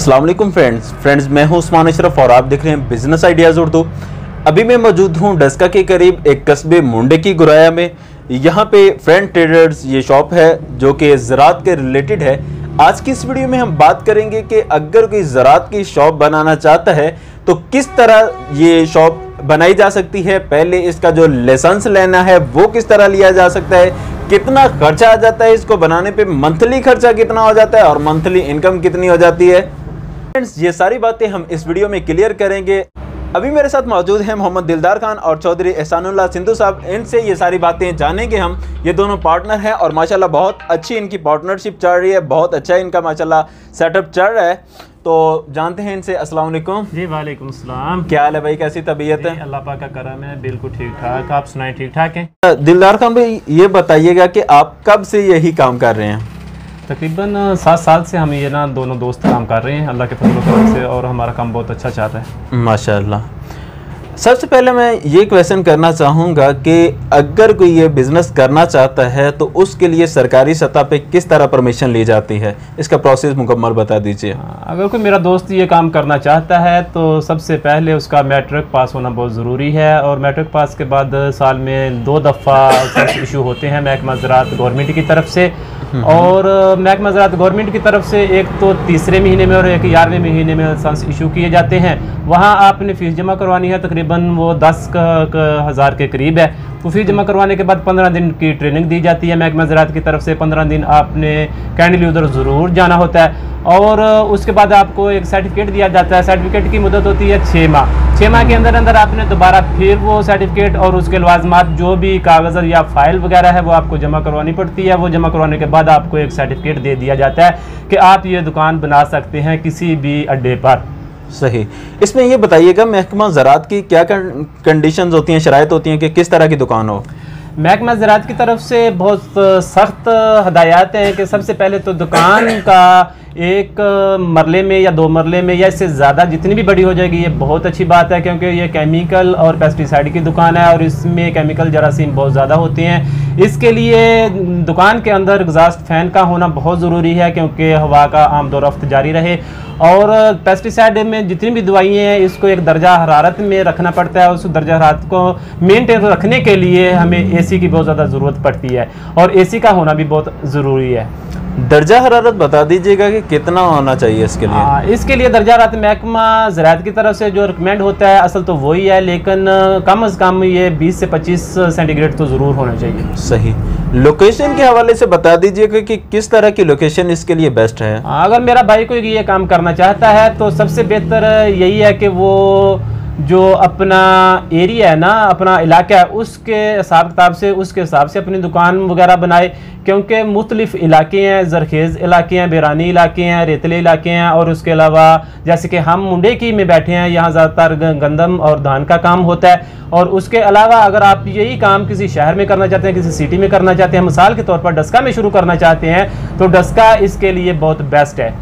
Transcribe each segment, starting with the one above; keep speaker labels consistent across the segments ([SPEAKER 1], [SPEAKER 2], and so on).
[SPEAKER 1] अस्सलाम वालेकुम फ्रेंड्स मैं हूं उस्मान अशरफ और आप देख रहे हैं बिजनेस आइडियाज़ उर्दू। अभी मैं मौजूद हूं डस्का के करीब एक कस्बे मुंडे की गुराया में। यहां पे फ्रेंड ट्रेडर्स ये शॉप है जो कि ज़राअत के रिलेटेड है। आज की इस वीडियो में हम बात करेंगे कि अगर कोई ज़राअत की शॉप बनाना चाहता है तो किस तरह ये शॉप बनाई जा सकती है, पहले इसका जो लाइसेंस लेना है वो किस तरह लिया जा सकता है, कितना खर्चा आ जाता है इसको बनाने पे, मंथली खर्चा कितना हो जाता है और मंथली इनकम कितनी हो जाती है। फ्रेंड्स ये सारी बातें हम इस वीडियो में क्लियर करेंगे। अभी मेरे साथ मौजूद हैं मोहम्मद दिलदार खान और चौधरी एहसानुल्लाह सिंधु साहब। इनसे ये सारी बातें जानेंगे हम। ये दोनों पार्टनर हैं और माशाल्लाह बहुत अच्छी इनकी पार्टनरशिप चल रही है, बहुत अच्छा इनका माशाल्लाह सेटअप चल रहा है। तो जानते हैं इनसे। अस्सलाम वालेकुम।
[SPEAKER 2] जी वालेकुम सलाम।
[SPEAKER 1] क्या हाल है भाई, कैसी तबीयत है?
[SPEAKER 2] अल्लाह पाक का करम है, बिल्कुल ठीक ठाक। आप सुनाएं, ठीक ठाक हैं?
[SPEAKER 1] दिलदार खान भाई ये बताइएगा कि आप कब से यही काम कर रहे हैं?
[SPEAKER 2] तकरीबन 7 साल से हम ये दोनों दोस्त काम कर रहे हैं अल्लाह के फजल करम से, और हमारा काम बहुत अच्छा चल रहा है
[SPEAKER 1] माशाल्लाह। सबसे पहले मैं ये क्वेश्चन करना चाहूँगा कि अगर कोई ये बिज़नेस करना चाहता है तो उसके लिए सरकारी सतह पे किस तरह परमिशन ली जाती है, इसका प्रोसेस मुकम्मल बता दीजिए।
[SPEAKER 2] अगर कोई मेरा दोस्त ये काम करना चाहता है तो सबसे पहले उसका मैट्रिक पास होना बहुत ज़रूरी है, और मैट्रिक पास के बाद साल में 2 दफ़ा इशू होते हैं महकमा ज़राअत गवर्नमेंट की तरफ से। और महकमा ज़राअत गवर्नमेंट की तरफ से एक तो 3रे महीने में और एक 11वें महीने में लाइसेंस इशू किए जाते हैं। वहाँ आपने फ़ीस जमा करवानी है, तकरीबन वो 10,000 के करीब है। तो फीस जमा करवाने के बाद 15 दिन की ट्रेनिंग दी जाती है महकमा ज़राअत की तरफ से। 15 दिन आपने कैंडली उधर ज़रूर जाना होता है, और उसके बाद आपको एक सर्टिफिकेट दिया जाता है। सर्टिफिकेट की मुद्दत होती है 6 माह। 6 माह के अंदर अंदर आपने दोबारा फिर वो सर्टिफिकेट और उसके लवाजमात जो भी कागज़ या फाइल वगैरह है वो आपको जमा करवानी पड़ती है। वो जमा करवाने के बाद आपको एक सर्टिफिकेट दे दिया जाता है कि आप ये दुकान बना सकते हैं किसी भी अड्डे पर।
[SPEAKER 1] सही। इसमें ये बताइएगा महकमा ज़राअत की क्या कंडीशंस होती हैं, शराइत होती हैं कि किस तरह की दुकान हो?
[SPEAKER 2] महकमा ज़राअत की तरफ से बहुत सख्त हदायत हैं कि सबसे पहले तो दुकान का एक मरले में या 2 मरले में या इससे ज़्यादा जितनी भी बड़ी हो जाएगी ये बहुत अच्छी बात है, क्योंकि ये केमिकल और पेस्टिसाइड की दुकान है और इसमें केमिकल जरासीम बहुत ज़्यादा होते हैं। इसके लिए दुकान के अंदर एग्जॉस्ट फैन का होना बहुत ज़रूरी है, क्योंकि हवा का आमदोरफ्त जारी रहे। और पेस्टिसाइड में जितनी भी दवाइयाँ हैं इसको एक दर्जा हरारत में रखना पड़ता है। उस दर्जा हरारत को मेनटेन रखने के लिए हमें एसी की बहुत ज़्यादा ज़रूरत पड़ती है, और एसी का होना भी बहुत ज़रूरी है।
[SPEAKER 1] दर्जा हरारत बता दीजिएगा कि कितना होना चाहिए इसके लिए?
[SPEAKER 2] इसके लिए दर्जा हरारत महकमा ज़राअत की तरफ से जो रिकमेंड होता है असल तो वही है, लेकिन कम से कम ये 20 से 25 सेंटीग्रेड तो ज़रूर होना चाहिए।
[SPEAKER 1] सही। लोकेशन के हवाले से बता दीजिएगा कि किस तरह की लोकेशन इसके लिए बेस्ट है?
[SPEAKER 2] अगर मेरा भाई कोई ये काम करना चाहता है तो सबसे बेहतर यही है कि वो जो अपना एरिया है ना, अपना इलाका है, उसके हिसाब किताब से उसके हिसाब से अपनी दुकान वगैरह बनाए, क्योंकि मुख्तलिफ इलाके हैं, ज़रखेज़ इलाके हैं, बेरानी इलाके हैं, रेतले इलाके हैं। और उसके अलावा जैसे कि हम मुंडे की में बैठे हैं, यहाँ ज़्यादातर गंदम और धान का काम होता है। और उसके अलावा अगर आप यही काम किसी शहर में करना चाहते हैं, किसी सिटी में करना चाहते हैं, मिसाल के तौर पर डस्का में शुरू करना चाहते हैं, तो डस्का इसके लिए बहुत बेस्ट है।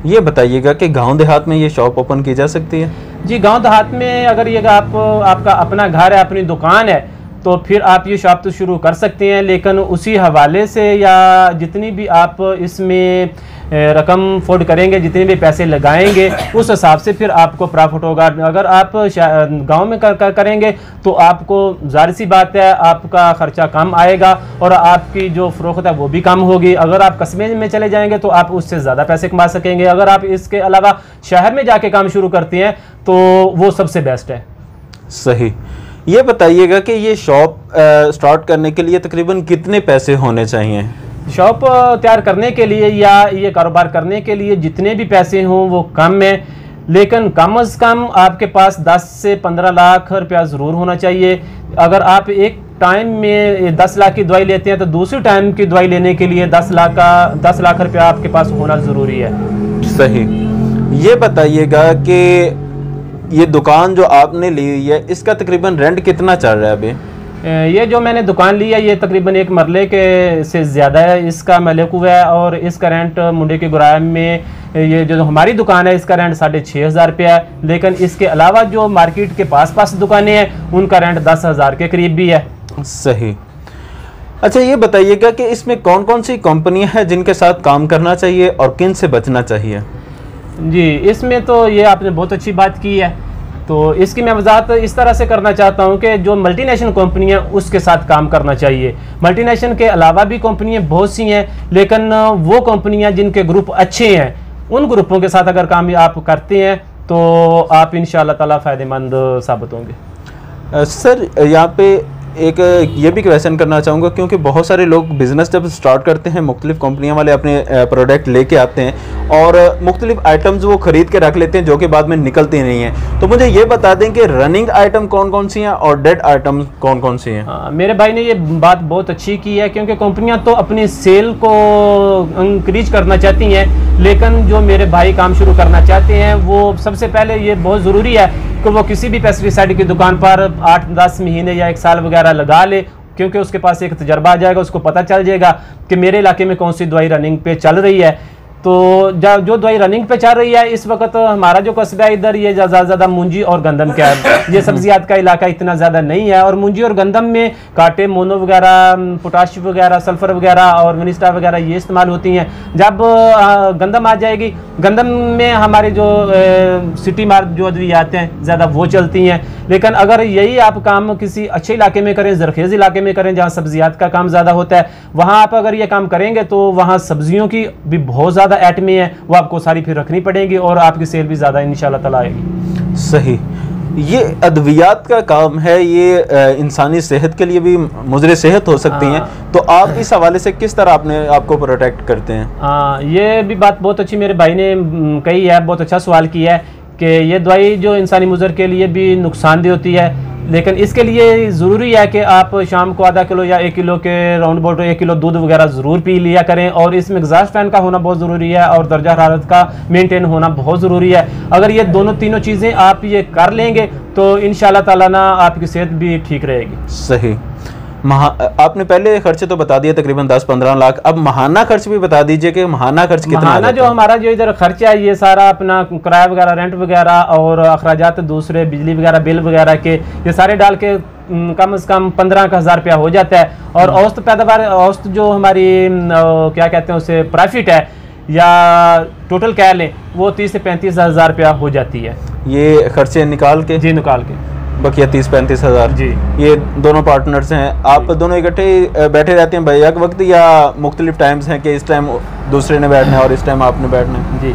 [SPEAKER 1] ये बताइएगा कि गांव देहात में ये शॉप ओपन की जा सकती है?
[SPEAKER 2] जी, गांव देहात में अगर ये आपका अपना घर है, अपनी दुकान है, तो फिर आप ये शॉप तो शुरू कर सकते हैं, लेकिन उसी हवाले से या जितनी भी आप इसमें रकम फोर्ड करेंगे, जितने भी पैसे लगाएंगे, उस हिसाब से फिर आपको प्रॉफिट होगा। अगर आप गांव में करेंगे तो आपको ज़ाहिर सी बात है आपका ख़र्चा कम आएगा और आपकी जो फ़रोख्त है वो भी कम होगी। अगर आप कस्बे में चले जाएंगे तो आप उससे ज़्यादा पैसे कमा सकेंगे। अगर आप इसके अलावा शहर में जाके काम शुरू करते हैं तो वो सबसे बेस्ट है।
[SPEAKER 1] सही। ये बताइएगा कि ये शॉप स्टार्ट करने के लिए तकरीबन कितने पैसे होने चाहिए?
[SPEAKER 2] शॉप तैयार करने के लिए या ये कारोबार करने के लिए जितने भी पैसे हों वो कम है, लेकिन कम से कम आपके पास 10 से 15 लाख रुपया ज़रूर होना चाहिए। अगर आप एक टाइम में 10 लाख की दवाई लेते हैं तो दूसरी टाइम की दवाई लेने के लिए 10 लाख रुपया आपके पास होना ज़रूरी है।
[SPEAKER 1] सही। ये बताइएगा कि ये दुकान जो आपने ली हुई है इसका तकरीबन रेंट कितना चल रहा है अभी?
[SPEAKER 2] ये जो मैंने दुकान ली है ये तकरीबन 1 मरले के से ज़्यादा है, इसका मलिक हुआ है। और इसका रेंट मुंडे के गुराया में ये जो हमारी दुकान है इसका रेंट 6,500 रुपया है, लेकिन इसके अलावा जो मार्केट के पास दुकानें हैं उनका रेंट 10,000 के करीब भी है।
[SPEAKER 1] सही। अच्छा ये बताइएगा कि इसमें कौन कौन सी कंपनियां हैं जिनके साथ काम करना चाहिए और किन से बचना चाहिए?
[SPEAKER 2] जी, इसमें तो ये आपने बहुत अच्छी बात की है। तो इसकी मैं वजाहत इस तरह से करना चाहता हूँ कि जो मल्टीनेशनल कंपनी है उसके साथ काम करना चाहिए। मल्टीनेशनल के अलावा भी कंपनियाँ बहुत सी हैं, लेकिन वो कंपनियाँ जिनके ग्रुप अच्छे हैं उन ग्रुपों के साथ अगर काम आप करते हैं तो आप इंशाअल्लाह ताला फ़ायदेमंद साबित होंगे।
[SPEAKER 1] सर यहाँ पे एक ये भी क्वेश्चन करना चाहूँगा, क्योंकि बहुत सारे लोग बिज़नेस जब स्टार्ट करते हैं मुख्तलिफ कंपनियां वाले अपने प्रोडक्ट लेके आते हैं और मुख्तलिफ आइटम्स वो ख़रीद के रख लेते हैं जो कि बाद में निकलती नहीं हैं। तो मुझे ये बता दें कि रनिंग आइटम कौन कौन सी हैं और डेड आइटम कौन कौन सी हैं।
[SPEAKER 2] मेरे भाई ने ये बात बहुत अच्छी की है, क्योंकि कंपनियां तो अपनी सेल को इंक्रीज करना चाहती हैं, लेकिन जो मेरे भाई काम शुरू करना चाहते हैं वो सबसे पहले ये बहुत ज़रूरी है कि वो किसी भी पेस्टिसाइड की दुकान पर 8-10 महीने या 1 साल वगैरह लगा ले, क्योंकि उसके पास एक तजर्बा आ जाएगा, उसको पता चल जाएगा कि मेरे इलाके में कौन सी दवाई रनिंग पे चल रही है। तो जो दवाई रनिंग पे चल रही है इस वक्त हमारा जो कस्बा है इधर ये ज़्यादा मूंजी और गंदम का है, ये सब्जियात का इलाका इतना ज़्यादा नहीं है, और मूंजी और गंदम में कांटे, मोनो वगैरह, पोटाश वगैरह, सल्फर वगैरह और मिनिस्टा वगैरह ये इस्तेमाल होती हैं। जब गंदम आ जाएगी, गंदम में हमारे जो सिटी मार्क जो अद्वियात हैं ज़्यादा वो चलती हैं। लेकिन अगर यही आप काम किसी अच्छे इलाके में करें, ज़रखेज़ इलाके में करें जहाँ सब्जियात का काम ज़्यादा होता है, वहाँ आप अगर ये काम करेंगे तो वहाँ सब्जियों की भी बहुत ज़्यादा एटमी है, वो आपको सारी फिर रखनी पड़ेगी और आपकी सेल भी ज़्यादा इंशाल्लाह ताला आएगी।
[SPEAKER 1] सही। ये अद्वियात का काम है, ये इंसानी सेहत के लिए भी मुज़र सेहत हो सकती हैं, तो आप इस हवाले से किस तरह अपने आपको प्रोटेक्ट करते हैं?
[SPEAKER 2] ये भी बात बहुत अच्छी मेरे भाई ने कही है, बहुत अच्छा सवाल किया है कि ये दवाई जो इंसानी मुज़र के लिए भी नुकसानदेह होती है, लेकिन इसके लिए ज़रूरी है कि आप शाम को आधा किलो या 1 किलो के राउंड अबाउट 1 किलो दूध वगैरह ज़रूर पी लिया करें, और इसमें एग्जॉस्ट फैन का होना बहुत ज़रूरी है और दर्जा हरारत का मेंटेन होना बहुत ज़रूरी है। अगर ये दोनों तीनों चीज़ें आप ये कर लेंगे तो इंशाल्लाह ताला ना आपकी सेहत भी ठीक रहेगी।
[SPEAKER 1] सही। आपने पहले खर्चे तो बता दिए तकरीबन 10-15 लाख, अब महाना खर्च भी बता दीजिए कि महाना खर्च कितना?
[SPEAKER 2] महाना जो हमारा जो इधर खर्चा है ये सारा अपना किराया वगैरह, रेंट वगैरह और अखराजात दूसरे बिजली वगैरह, बिल वगैरह के, ये सारे डाल के कम से कम 15,000 रुपया हो जाता है। और औसत पैदावार, औसत जो हमारी क्या कहते हैं उसे प्रॉफिट है या टोटल कह लें वो 30 से 35,000 रुपया हो जाती है।
[SPEAKER 1] ये खर्चे निकाल के?
[SPEAKER 2] जी, निकाल के
[SPEAKER 1] बकिया 30-35 हज़ार।
[SPEAKER 2] जी।
[SPEAKER 1] ये दोनों पार्टनर्स हैं, आप दोनों इकट्ठे बैठे रहते हैं भैया के वक्त, या मुख्तलिफ टाइम्स हैं कि इस टाइम दूसरे ने बैठना है और इस टाइम आपने बैठना है? जी,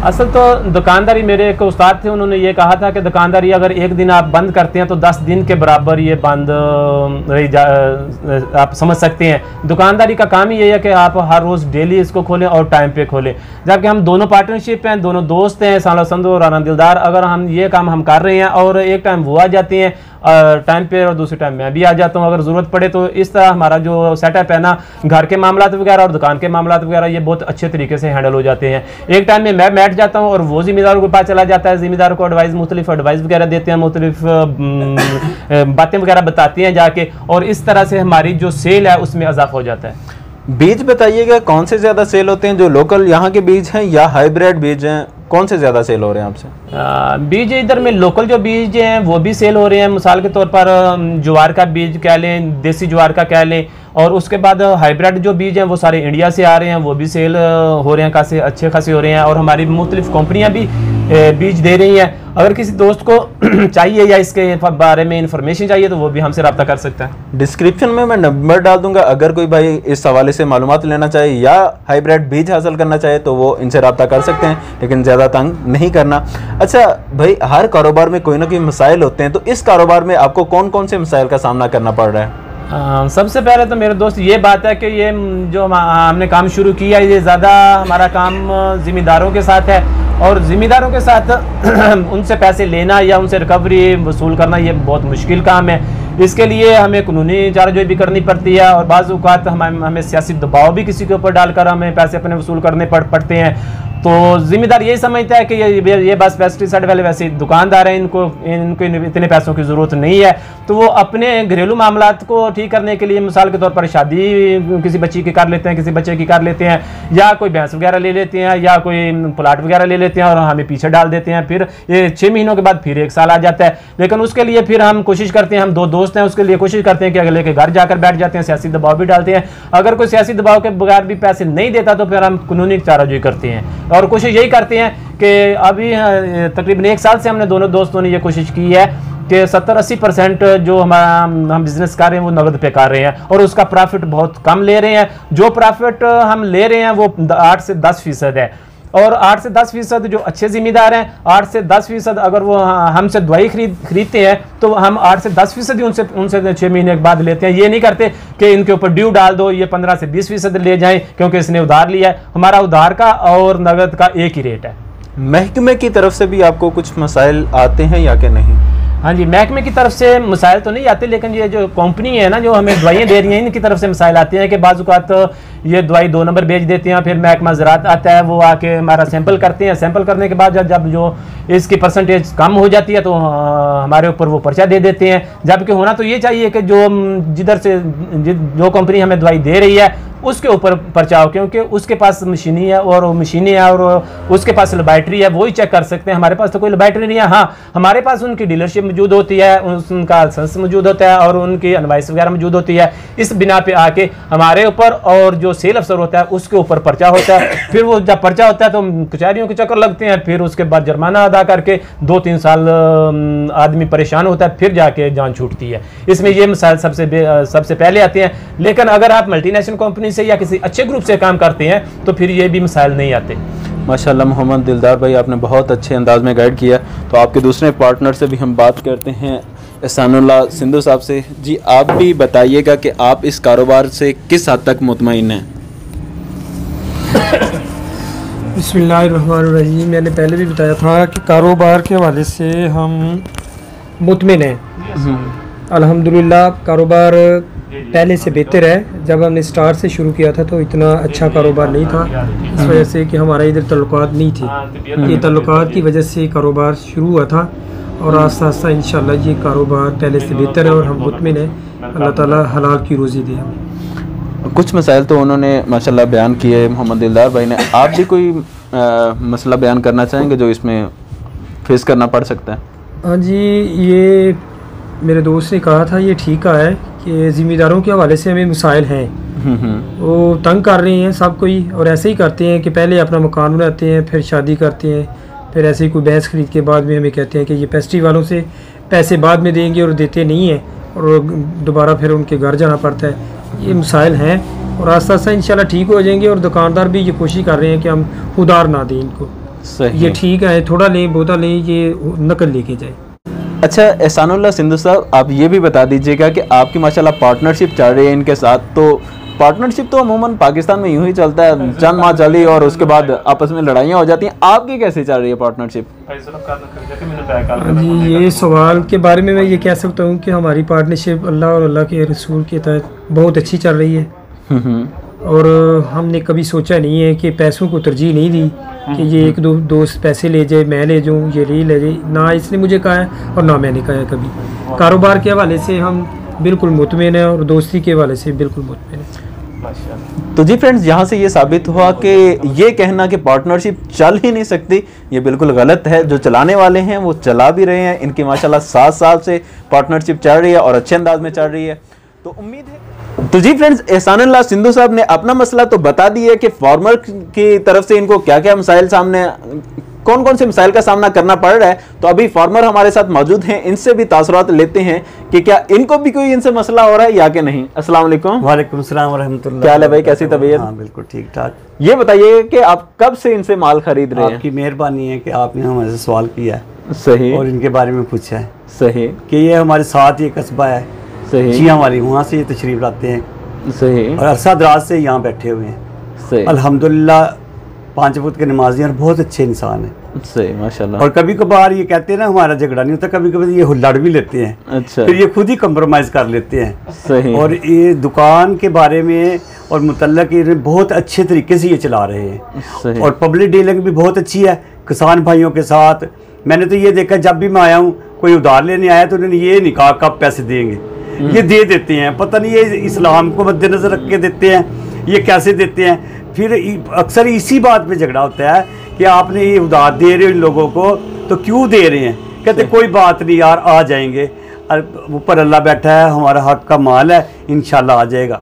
[SPEAKER 2] असल तो दुकानदारी, मेरे एक उस्ताद थे उन्होंने ये कहा था कि दुकानदारी अगर एक दिन आप बंद करते हैं तो 10 दिन के बराबर ये बंद आप समझ सकते हैं। दुकानदारी का काम ही ये है कि आप हर रोज़ डेली इसको खोलें और टाइम पे खोलें, जबकि हम दोनों पार्टनरशिप हैं, दोनों दोस्त हैं, साला संदो और आनंद दिलदार। अगर हम ये काम हम कर रहे हैं और एक टाइम वो आ जाती हैं टाइम पे और दूसरे टाइम मैं भी आ जाता हूँ अगर ज़रूरत पड़े, तो इस तरह हमारा जो सेटअप है ना, घर के मामलात वगैरह और दुकान के मामलात वगैरह ये बहुत अच्छे तरीके से हैंडल हो जाते हैं। एक टाइम में मैं बैठ जाता हूँ और वो ज़िम्मेदारों के पास चला जाता है, ज़िम्मेदारों को मुख्तलिफ एडवाइस वगैरह देते हैं, मुख्तलिफ बातें वगैरह बताती हैं जाके, और इस तरह से हमारी जो सेल है उसमें इजाफा हो जाता है।
[SPEAKER 1] बीज बताइएगा कौन से ज़्यादा सेल होते हैं, जो लोकल यहाँ के बीज हैं या हाइब्रिड बीज हैं, कौन से ज़्यादा सेल हो रहे हैं आपसे?
[SPEAKER 2] बीज इधर में लोकल जो बीज हैं वो भी सेल हो रहे हैं, मिसाल के तौर पर ज्वार का बीज कह लें, देसी ज्वार का कह लें, और उसके बाद हाइब्रिड जो बीज हैं वो सारे इंडिया से आ रहे हैं, वो भी सेल हो रहे हैं, काफ़ी अच्छे खासे हो रहे हैं, और हमारी मुख्तलिफ कंपनियां भी बीज दे रही हैं। अगर किसी दोस्त को चाहिए या इसके बारे में इंफॉर्मेशन चाहिए तो वो भी हमसे रब्ता कर सकता है।
[SPEAKER 1] डिस्क्रिप्शन में मैं नंबर डाल दूंगा, अगर कोई भाई इस हवाले से मालूमात लेना चाहे या हाइब्रिड बीज हासिल करना चाहे तो वो इनसे रब्ता कर सकते हैं, लेकिन ज़्यादा तंग नहीं करना। अच्छा भाई, हर कारोबार में कोई ना कोई मसाइल होते हैं, तो इस कारोबार में आपको कौन कौन से मसाइल का सामना करना पड़ रहा है?
[SPEAKER 2] सबसे पहले तो मेरे दोस्त ये बात है कि ये जो हमने काम शुरू किया ये ज़्यादा हमारा काम ज़िम्मेदारों के साथ है, और ज़िम्मेदारों के साथ उनसे पैसे लेना या उनसे रिकवरी वसूल करना ये बहुत मुश्किल काम है। इसके लिए हमें कानूनी चाराजोई भी करनी पड़ती है, और बाज़ औक़ात हमें सियासी दबाव भी किसी के ऊपर डालकर हमें पैसे अपने वसूल करने पड़ते हैं। तो ज़िम्मेदार यही समझता है कि ये बस पेस्टिसाइड वाले वैसे दुकानदार हैं, इनको इतने पैसों की ज़रूरत नहीं है, तो वो अपने घरेलू मामलात को ठीक करने के लिए मिसाल के तौर पर शादी किसी बच्ची की कर लेते हैं, किसी बच्चे की कर लेते हैं, या कोई भैंस वगैरह ले लेते हैं, या कोई प्लाट वगैरह ले लेते हैं और हमें पीछे डाल देते हैं। फिर ये 6 महीनों के बाद फिर 1 साल आ जाता है, लेकिन उसके लिए फिर हम कोशिश करते हैं, हम 2 दोस्त हैं, उसके लिए कोशिश करते हैं कि अगले के घर जाकर बैठ जाते हैं, सियासी दबाव भी डालते हैं। अगर कोई सियासी दबाव के बगैर भी पैसे नहीं देता तो फिर हम कानूनी चाराजोई करते हैं, और कोशिश यही करते हैं कि अभी तकरीबन 1 साल से हमने दोनों दोस्तों ने ये कोशिश की है कि 70-80% जो हम बिजनेस कर रहे हैं वो नगद पे कर रहे हैं और उसका प्रॉफिट बहुत कम ले रहे हैं। जो प्रॉफिट हम ले रहे हैं वो 8 से 10% है, और 8 से 10% जो अच्छे जिम्मेदार हैं, 8 से 10% अगर वो हमसे दवाई खरीदते हैं तो हम 8 से 10% ही उनसे 6 महीने के बाद लेते हैं। ये नहीं करते कि इनके ऊपर ड्यू डाल दो, ये 15 से 20% ले जाएं क्योंकि इसने उधार लिया है। हमारा उधार का और नगद का एक ही रेट है।
[SPEAKER 1] महकमे की तरफ से भी आपको कुछ मसाइल आते हैं या कि नहीं?
[SPEAKER 2] हाँ जी, महकमे की तरफ से मसाइल तो नहीं आते, लेकिन ये जो कंपनी है ना जो हमें दवाइयाँ दे रही हैं, इनकी तरफ से मसाइल आते हैं कि बाज़-औक़ात ये दवाई 2 नंबर भेज देते हैं, फिर महकमा ज़राअत आता है, वो आके हमारा सैंपल करते हैं। सैंपल करने के बाद जब जो इसकी परसेंटेज कम हो जाती है तो हमारे ऊपर वो पर्चा दे देते हैं। जबकि होना तो ये चाहिए कि जो कंपनी हमें दवाई दे रही है उसके ऊपर पर्चा हो, क्योंकि उसके पास मशीनी है और उसके पास लेबॉरेटरी है, वो ही चेक कर सकते हैं। हमारे पास तो कोई लेबॉरेटरी नहीं है। हाँ, हमारे पास उनकी डीलरशिप मौजूद होती है, उनका लाइसेंस मौजूद होता है और उनकी इनवॉइस वगैरह मौजूद होती है। इस बिना पे आके हमारे ऊपर और जो सेल अफसर होता है उसके ऊपर पर्चा होता है। फिर वो जब पर्चा होता है तो कचहरियों के चक्कर लगते हैं, फिर उसके बाद जुर्माना अदा करके 2-3 साल आदमी परेशान होता है, फिर जाके जान छूटती है। इसमें ये मसाइल सबसे पहले आते हैं। लेकिन अगर आप मल्टीनेशनल कंपनी से या किसी अच्छे ग्रुप से काम करते हैं तो फिर ये भी मसाइल नहीं आते।
[SPEAKER 1] माशाल्लाह मोहम्मद दिलदार भाई, आपने बहुत अच्छे अंदाज में गाइड किया। तो आपके दूसरे पार्टनर से भी हम बात करते हैं, एहसानुल्लाह सिंधु साहब से। जी, आप भी बताइएगा कि आप इस कारोबार से किस हद तक मुतमईन हैं?
[SPEAKER 3] बिस्मिल्लाहिर्रहमानिर्रहीम। मैंने पहले भी बताया था कि कारोबार के हवाले से हम मुतमिन हैं। अल्हम्दुलिल्लाह कारोबार पहले से बेहतर है। जब हमने स्टार्ट से शुरू किया था तो इतना अच्छा कारोबार नहीं था, इस वजह से कि हमारा इधर तल्लुकात नहीं थे। ये तल्लुकात की वजह से कारोबार शुरू हुआ था और आस्ता आस्ता इंशाल्लाह ये कारोबार पहले से बेहतर है और हम मुतमिन हैं। अल्लाह ताला हलाल की रोज़ी दे हमें।
[SPEAKER 1] कुछ मसाइल तो उन्होंने माशाल्लाह बयान किए मोहम्मद दिलदार भाई ने। आप भी कोई मसला बयान करना चाहेंगे जो इसमें फेस करना पड़ सकता है?
[SPEAKER 3] हाँ जी, ये मेरे दोस्त ने कहा था, ये ठीक है कि ज़िम्मेदारों के हवाले से हमें मसाइल हैं। वो तंग कर रहे हैं सब कोई, और ऐसे ही करते हैं कि पहले अपना मकान बनाते हैं, फिर शादी करते हैं, फिर ऐसे ही कोई भैंस खरीद के बाद में हमें कहते हैं कि ये पेस्ट्री वालों से पैसे बाद में देंगे और देते नहीं हैं, और दोबारा फिर उनके घर जाना पड़ता है। ये मसाइल हैं और आस्ता आस्ता इंशाल्लाह ठीक हो जाएंगे। और दुकानदार भी ये कोशिश कर रहे हैं कि हम उधार ना दें इनको।
[SPEAKER 1] सही,
[SPEAKER 3] ये ठीक है, थोड़ा लें बहुता लें, ये नकल लेके जाए।
[SPEAKER 1] अच्छा एहसानुल्लाह सिंधु साहब, आप ये भी बता दीजिएगा कि आपकी माशाल्लाह पार्टनरशिप चल रही है इनके साथ। तो पार्टनरशिप तो अमूमन पाकिस्तान में यूं ही चलता है, चंद माह चली और उसके बाद आपस में लड़ाइयाँ हो जाती हैं। आपकी कैसे चल रही है पार्टनरशिप?
[SPEAKER 3] जी, ये सवाल के बारे में मैं ये कह सकता हूँ कि हमारी पार्टनरशिप अल्लाह और अल्लाह के रसूल के तहत बहुत अच्छी चल रही है। और हमने कभी सोचा नहीं है कि पैसों को तरजीह नहीं दी कि ये एक दो दोस्त पैसे ले जाए, मैं ले जाऊँ, ये ले जाए। ना इसने मुझे कहा है और ना मैंने कहा है कभी। कारोबार के हवाले से हम बिल्कुल मुतमिन है और दोस्ती के हवाले से बिल्कुल मुतमिन है।
[SPEAKER 1] तो जी फ्रेंड्स, यहाँ से ये साबित हुआ कि ये कहना कि पार्टनरशिप चल ही नहीं सकती, ये बिल्कुल गलत है। जो चलाने वाले हैं वो चला भी रहे हैं। इनकी माशाल्लाह 7 साल से पार्टनरशिप चल रही है और अच्छे अंदाज में चल रही है। तो उम्मीद है। तो जी फ्रेंड्स, एहसानुल्लाह सिंधु साहब ने अपना मसला तो बता दिया कि फार्मर की तरफ से इनको क्या क्या मसाइल सामने, कौन कौन से मसाइल का सामना करना पड़ रहा है। तो अभी फार्मर हमारे साथ मौजूद हैं, इनसे भी तासुरात लेते हैं कि क्या इनको भी कोई इनसे मसला हो रहा है या कि नहीं। अस्सलाम वालेकुम।
[SPEAKER 4] वालेकुम सलाम व रहमतुल्लाह।
[SPEAKER 1] क्या हाल है भाई, कैसी तबीयत?
[SPEAKER 4] हाँ बिल्कुल ठीक ठाक।
[SPEAKER 1] ये बताइए कि आप कब से इनसे माल खरीद रहे हैं?
[SPEAKER 4] आपकी मेहरबानी है कि आपने हमारे सवाल किया है।
[SPEAKER 1] सही।
[SPEAKER 4] और इनके बारे में पूछा है।
[SPEAKER 1] सही।
[SPEAKER 4] कि ये हमारे साथ ये कस्बा है।
[SPEAKER 1] सही।
[SPEAKER 4] जी हमारी वहाँ से ये तशरीफ लाते हैं।
[SPEAKER 1] सही।
[SPEAKER 4] और अरसा दराज से यहाँ बैठे हुए हैं।
[SPEAKER 1] सही।
[SPEAKER 4] अल्हम्दुलिल्लाह 5 वक्त के नमाजी और बहुत अच्छे इंसान हैं।
[SPEAKER 1] सही माशाल्लाह।
[SPEAKER 4] और कभी कभार ये कहते हैं ना हमारा झगड़ा नहीं होता, कभी कभी ये लड़ भी लेते हैं।
[SPEAKER 1] अच्छा।
[SPEAKER 4] फिर ये खुद ही कंप्रोमाइज़ कर लेते हैं।
[SPEAKER 1] सही।
[SPEAKER 4] और ये दुकान के बारे में और मुतल्लक ये बहुत अच्छे तरीके से ये चला रहे हैं।
[SPEAKER 1] सही।
[SPEAKER 4] और पब्लिक डीलिंग भी बहुत अच्छी है किसान भाइयों के साथ। मैंने तो ये देखा, जब भी मैं आया हूँ कोई उधार लेने आया तो उन्होंने ये नहीं कहा कब पैसे देंगे, ये दे देते हैं। पता नहीं ये इस्लाम को मद्देनजर रख के देते हैं, ये कैसे देते हैं। फिर अक्सर इसी बात पे झगड़ा होता है कि आपने ये उधार दे रहे हो इन लोगों को तो क्यों दे रहे हैं। कहते कोई बात नहीं यार, आ जाएंगे, ऊपर अल्लाह बैठा है, हमारा हक का माल है, इंशाल्लाह आ जाएगा।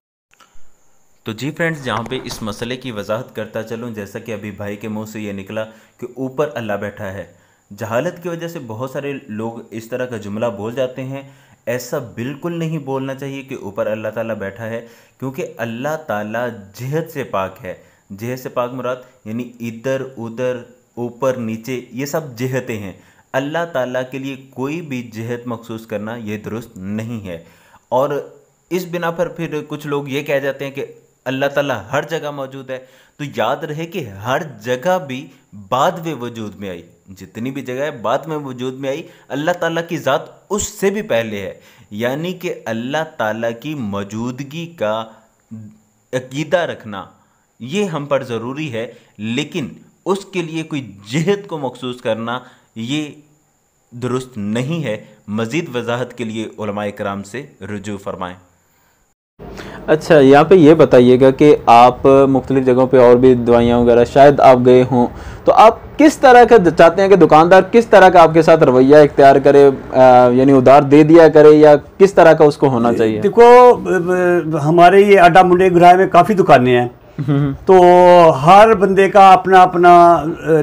[SPEAKER 1] तो तो जी फ्रेंड्स, जहाँ पे इस मसले की वजाहत करता चलूँ, जैसा कि अभी भाई के मुंह से ये निकला कि ऊपर अल्लाह बैठा है, जहालत की वजह से बहुत सारे लोग इस तरह का जुमला बोल जाते हैं। ऐसा बिल्कुल नहीं बोलना चाहिए कि ऊपर अल्लाह ताला बैठा है, क्योंकि अल्लाह ताला जिहत से पाक है। जिहत से पाक मुराद यानी इधर उधर ऊपर नीचे ये सब जिहतें हैं। अल्लाह ताला के लिए कोई भी जिहत मखसूस करना ये दुरुस्त नहीं है। और इस बिना पर फिर कुछ लोग ये कह जाते हैं कि अल्लाह ताला हर जगह मौजूद है। तो याद रहे कि हर जगह भी बाद में वजूद में आई, जितनी भी जगह है बाद में वजूद में आई, अल्लाह ताला की ज़ात उससे भी पहले है। यानी कि अल्लाह ताला की मौजूदगी का अकीदा रखना ये हम पर ज़रूरी है, लेकिन उसके लिए कोई जिहत को मखसूस करना ये दुरुस्त नहीं है। मज़ीद वजाहत के लिए उलमाए कराम से रुजू फरमाएँ।
[SPEAKER 2] अच्छा, यहाँ पे ये बताइएगा कि आप मुख्तलिफ़ जगहों पे और भी दवाइयाँ वगैरह शायद आप गए हों, तो आप किस तरह का चाहते हैं कि दुकानदार किस तरह का आपके साथ रवैया इख्तियार करे, यानी उधार दे दिया करे या किस तरह का उसको होना चाहिए?
[SPEAKER 4] देखो, हमारे ये अड्डा मुंडे गुराए में काफ़ी दुकानें हैं, तो हर बंदे का अपना अपना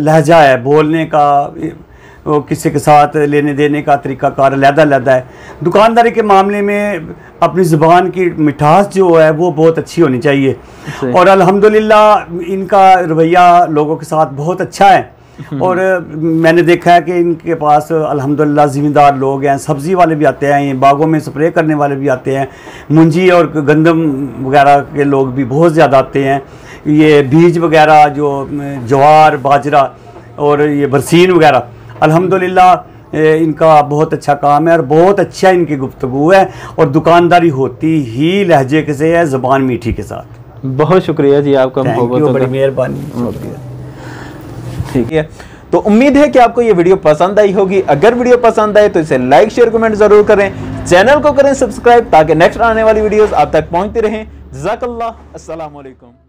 [SPEAKER 4] लहजा है बोलने का, वो किसी के साथ लेने देने का तरीक़ाकार अलग-अलग है। दुकानदारी के मामले में अपनी ज़ुबान की मिठास जो है वो बहुत अच्छी होनी चाहिए, और अल्हम्दुलिल्लाह इनका रवैया लोगों के साथ बहुत अच्छा है। और मैंने देखा है कि इनके पास अल्हम्दुलिल्लाह ज़िम्मेदार लोग हैं, सब्ज़ी वाले भी आते हैं, ये बागों में स्प्रे करने वाले भी आते हैं, मुंजी और गंदम वगैरह के लोग भी बहुत ज़्यादा आते हैं। ये बीज वगैरह जो ज्वार बाजरा और ये बरसीन वगैरह, अल्हम्दुलिल्लाह इनका बहुत अच्छा काम है और बहुत अच्छा इनकी गुफ्तगू है, और दुकानदारी होती ही लहजे के से है, ज़बान मीठी के साथ।
[SPEAKER 2] बहुत शुक्रिया जी आपका,
[SPEAKER 4] बड़ी मेहरबानी।
[SPEAKER 2] ठीक है, तो उम्मीद है कि आपको ये वीडियो पसंद आई होगी। अगर वीडियो पसंद आए तो इसे लाइक शेयर कमेंट जरूर करें, चैनल को करें सब्सक्राइब ताकि नेक्स्ट आने वाली वीडियोस आप तक पहुंचती रहें। जज़ाकल्लाह, अस्सलाम वालेकुम।